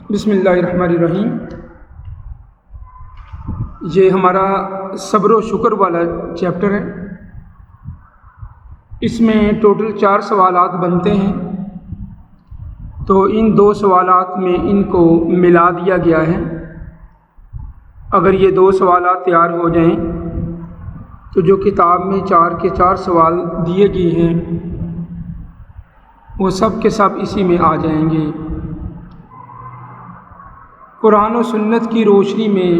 بسم اللہ الرحمن الرحیم۔ یہ ہمارا صبر و شکر والا چیپٹر ہے۔ اس میں ٹوٹل 4 سوالات بنتے ہیں، تو ان 2 سوالات میں ان کو ملا دیا گیا ہے۔ اگر یہ 2 سوالات تیار ہو جائیں تو جو کتاب میں 4 کے 4 سوال دیے گئے ہیں وہ سب کے سب اسی میں آ جائیں گے۔ قرآن و سنت کی روشنی میں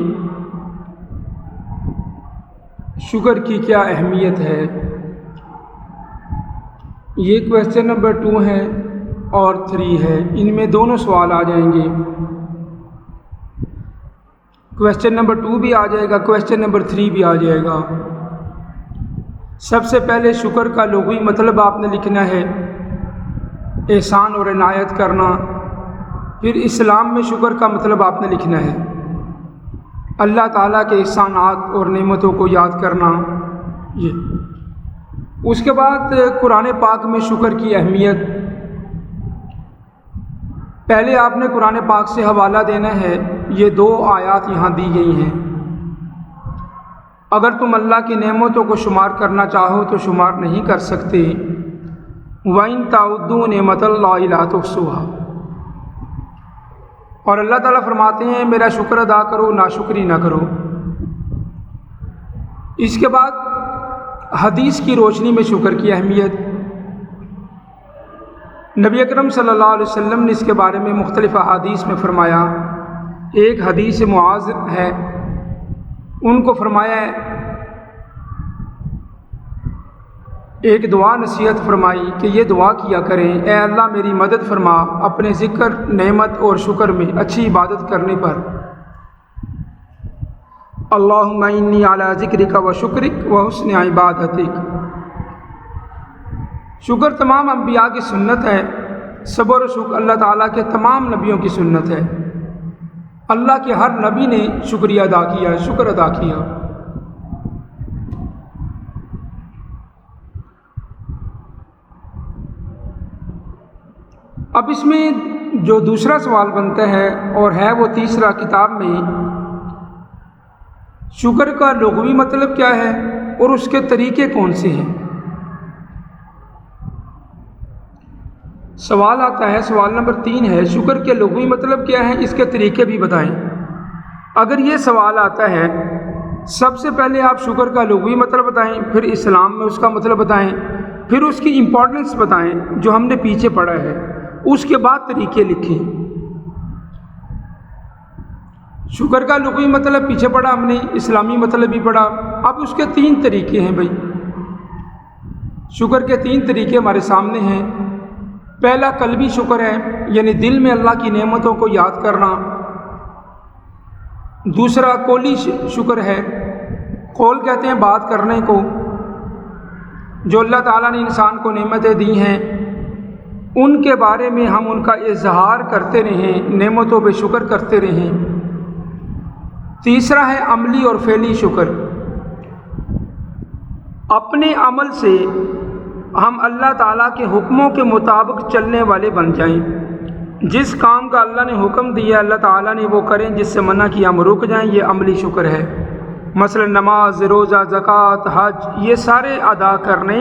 شکر کی کیا اہمیت ہے، یہ کویسچن نمبر 2 ہے اور 3 ہے، ان میں دونوں سوال آ جائیں گے۔ کویسچن نمبر 2 بھی آ جائے گا، کویسچن نمبر 3 بھی آ جائے گا۔ سب سے پہلے شکر کا لغوی مطلب آپ نے لکھنا ہے، احسان اور عنایت کرنا۔ پھر اسلام میں شکر کا مطلب آپ نے لکھنا ہے، اللہ تعالیٰ کے احسانات اور نعمتوں کو یاد کرنا۔ یہ اس کے بعد قرآن پاک میں شکر کی اہمیت۔ پہلے آپ نے قرآن پاک سے حوالہ دینا ہے، یہ 2 آیات یہاں دی گئی ہیں۔ اگر تم اللہ کی نعمتوں کو شمار کرنا چاہو تو شمار نہیں کر سکتے۔ وَإِن تَعُدُّوا نِعْمَتَ اللَّهِ لَا تُحْصُوهَا۔ اور اللہ تعالیٰ فرماتے ہیں میرا شکر ادا کرو، ناشکری نہ کرو۔ اس کے بعد حدیث کی روشنی میں شکر کی اہمیت۔ نبی اکرم صلی اللہ علیہ وسلم نے اس کے بارے میں مختلف احادیث میں فرمایا۔ ایک حدیث معاذ ہے، ان کو فرمایا ہے، ایک دعا نصیحت فرمائی کہ یہ دعا کیا کریں، اے اللہ میری مدد فرما اپنے ذکر، نعمت اور شکر میں اچھی عبادت کرنے پر۔ اللہم انی علی ذکرک و شکرک و حسن عبادتک۔ شکر تمام انبیاء کی سنت ہے، صبر و شکر اللہ تعالیٰ کے تمام نبیوں کی سنت ہے۔ اللہ کے ہر نبی نے شکریہ ادا کیا، شکر ادا کیا۔ اب اس میں جو دوسرا سوال بنتا ہے اور ہے وہ تیسرا کتاب میں، شکر کا لغوی مطلب کیا ہے اور اس کے طریقے کون سے ہیں۔ سوال آتا ہے، سوال نمبر 3 ہے، شکر کے لغوی مطلب کیا ہے، اس کے طریقے بھی بتائیں۔ اگر یہ سوال آتا ہے، سب سے پہلے آپ شکر کا لغوی مطلب بتائیں، پھر اسلام میں اس کا مطلب بتائیں، پھر اس کی امپورٹنس بتائیں جو ہم نے پیچھے پڑھا ہے، اس کے بعد طریقے لکھیں۔ شکر کا لغوی مطلب پیچھے پڑھا ہم نے، اسلامی مطلب بھی پڑھا، اب اس کے 3 طریقے ہیں بھائی۔ شکر کے 3 طریقے ہمارے سامنے ہیں۔ پہلا قلبی شکر ہے، یعنی دل میں اللہ کی نعمتوں کو یاد کرنا۔ دوسرا قولی شکر ہے، قول کہتے ہیں بات کرنے کو، جو اللہ تعالیٰ نے انسان کو نعمتیں دی ہیں ان کے بارے میں ہم ان کا اظہار کرتے رہیں، نعمتوں پہ شکر کرتے رہیں۔ تیسرا ہے عملی اور فعلی شکر، اپنے عمل سے ہم اللہ تعالیٰ کے حکموں کے مطابق چلنے والے بن جائیں۔ جس کام کا اللہ نے حکم دیا اللہ تعالیٰ نے وہ کریں، جس سے منع کیا ہم رک جائیں، یہ عملی شکر ہے۔ مثلا نماز، روزہ، زکوٰۃ، حج، یہ سارے ادا کرنے،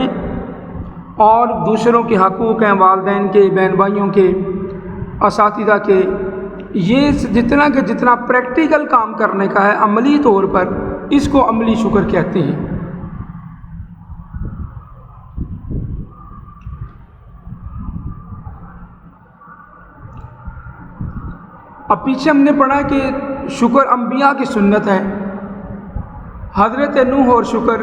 اور دوسروں کے حقوق ہیں، والدین کے، بہن بھائیوں کے، اساتذہ کے، یہ جتنا پریکٹیکل کام کرنے کا ہے عملی طور پر، اس کو عملی شکر کہتے ہیں۔ اب پیچھے ہم نے پڑھا کہ شکر انبیاء کی سنت ہے۔ حضرت نوح اور شکر،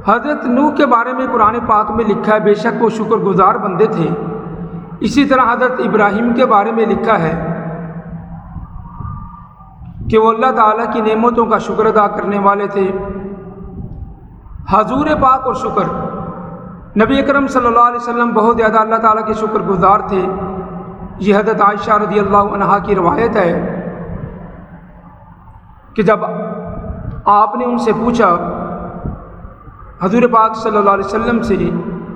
حضرت نوح کے بارے میں قرآن پاک میں لکھا ہے بے شک وہ شکر گزار بندے تھے۔ اسی طرح حضرت ابراہیم کے بارے میں لکھا ہے کہ وہ اللہ تعالیٰ کی نعمتوں کا شکر ادا کرنے والے تھے۔ حضور پاک اور شکر، نبی اکرم صلی اللہ علیہ وسلم بہت زیادہ اللہ تعالیٰ کے شکر گزار تھے۔ یہ حضرت عائشہ رضی اللہ عنہا کی روایت ہے کہ جب آپ نے ان سے پوچھا، حضور پاک صلی اللہ علیہ وسلم سے،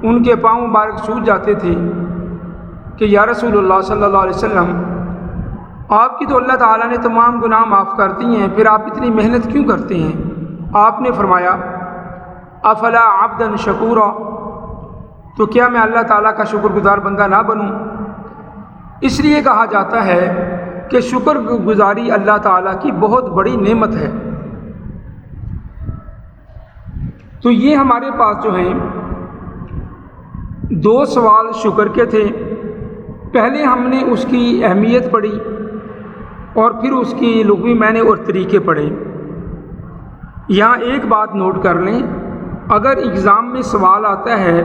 ان کے پاؤں مبارک سوج جاتے تھے کہ یا رسول اللہ صلی اللہ علیہ وسلم آپ کی تو اللہ تعالیٰ نے تمام گناہ معاف کر دی ہیں، پھر آپ اتنی محنت کیوں کرتے ہیں؟ آپ نے فرمایا افلا عبدا شکورا، تو کیا میں اللہ تعالیٰ کا شکر گزار بندہ نہ بنوں؟ اس لیے کہا جاتا ہے کہ شکر گزاری اللہ تعالیٰ کی بہت بڑی نعمت ہے۔ تو یہ ہمارے پاس جو ہیں 2 سوال شکر کے تھے۔ پہلے ہم نے اس کی اہمیت پڑھی اور پھر اس کی لغوی معنی اور طریقے پڑھے۔ یہاں ایک بات نوٹ کر لیں، اگر ایگزام میں سوال آتا ہے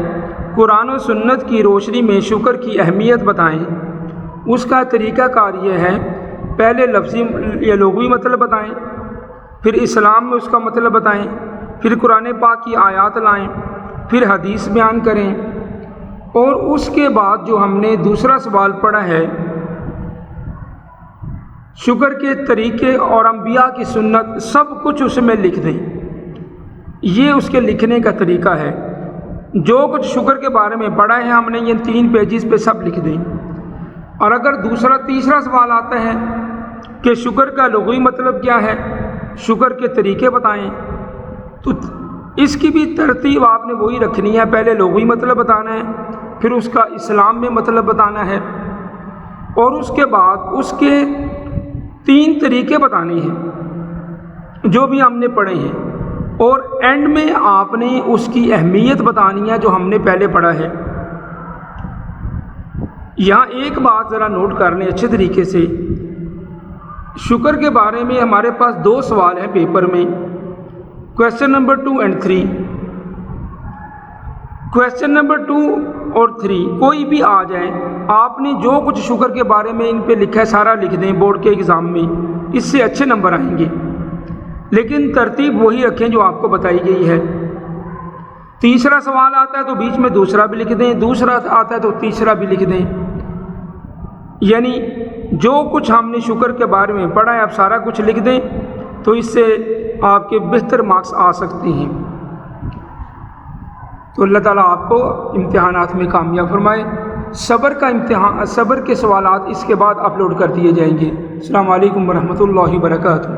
قرآن و سنت کی روشنی میں شکر کی اہمیت بتائیں، اس کا طریقہ کار یہ ہے پہلے لفظی یا لغوی مطلب بتائیں، پھر اسلام میں اس کا مطلب بتائیں، پھر قرآن پاک کی آیات لائیں، پھر حدیث بیان کریں، اور اس کے بعد جو ہم نے دوسرا سوال پڑھا ہے شکر کے طریقے اور انبیاء کی سنت، سب کچھ اس میں لکھ دیں۔ یہ اس کے لکھنے کا طریقہ ہے۔ جو کچھ شکر کے بارے میں پڑھا ہے ہم نے یہ 3 پیجز پہ سب لکھ دیں۔ اور اگر تیسرا سوال آتا ہے کہ شکر کا لغوی مطلب کیا ہے، شکر کے طریقے بتائیں، تو اس کی بھی ترتیب آپ نے وہی رکھنی ہے، پہلے لغوی مطلب بتانا ہے، پھر اس کا اسلام میں مطلب بتانا ہے، اور اس کے بعد اس کے 3 طریقے بتانے ہیں جو بھی ہم نے پڑھے ہیں، اور اینڈ میں آپ نے اس کی اہمیت بتانی ہے جو ہم نے پہلے پڑھا ہے۔ یہاں ایک بات ذرا نوٹ کر لیں اچھے طریقے سے، شکر کے بارے میں ہمارے پاس 2 سوال ہیں پیپر میں، کویسچن نمبر 2 اور 3۔ کویسچن نمبر 2 اور 3 کوئی بھی آ جائیں، آپ نے جو کچھ شکر کے بارے میں ان پہ لکھا ہے سارا لکھ دیں بورڈ کے ایگزام میں، اس سے اچھے نمبر آئیں گے، لیکن ترتیب وہی رکھیں جو آپ کو بتائی گئی ہے۔ تیسرا سوال آتا ہے تو بیچ میں دوسرا بھی لکھ دیں، دوسرا آتا ہے تو تیسرا بھی لکھ دیں، یعنی جو کچھ ہم نے شکر کے بارے میں پڑھا ہے آپ سارا کچھ لکھ دیں، تو اس سے آپ کے بہتر مارکس آ سکتے ہیں۔ تو اللہ تعالیٰ آپ کو امتحانات میں کامیاب فرمائے۔ صبر کے سوالات اس کے بعد اپلوڈ کر دیے جائیں گے۔ السلام علیکم ورحمۃ اللہ وبرکاتہ۔